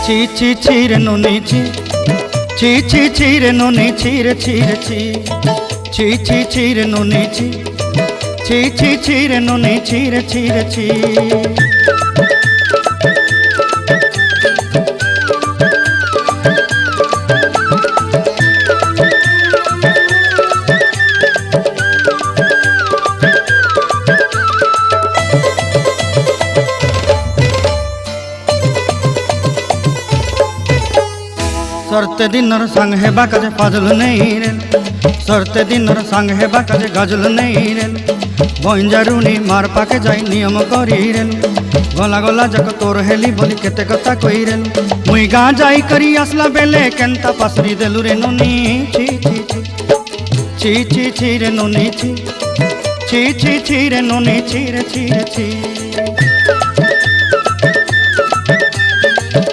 ছি ছি ছি রে নুনি ছি, ছি ছি ছি রে নুনি ছি রে ছি রে ছি, ছি ছি ছি রে নুনি ছি, ছি ছি ছি রে নুনি ছি রে ছি রে ছি। सरते दिनर संग हेबा काजे फाजल नहीं रेल, सरते दिनर संग हेबा काजे गाजल नहीं रेल, बंजारुनी मार पाके जाई नियम करी रेल, गला गला जक तोर हेली बोली केते कथा कई रेल, मुई गाँ जाई करी आसला बेले केंता पासरी देलु रे नुनी ची ची ची ची ची ची रे नुनी ची, ची ची ची रे नुनी ची रे ची रे ची।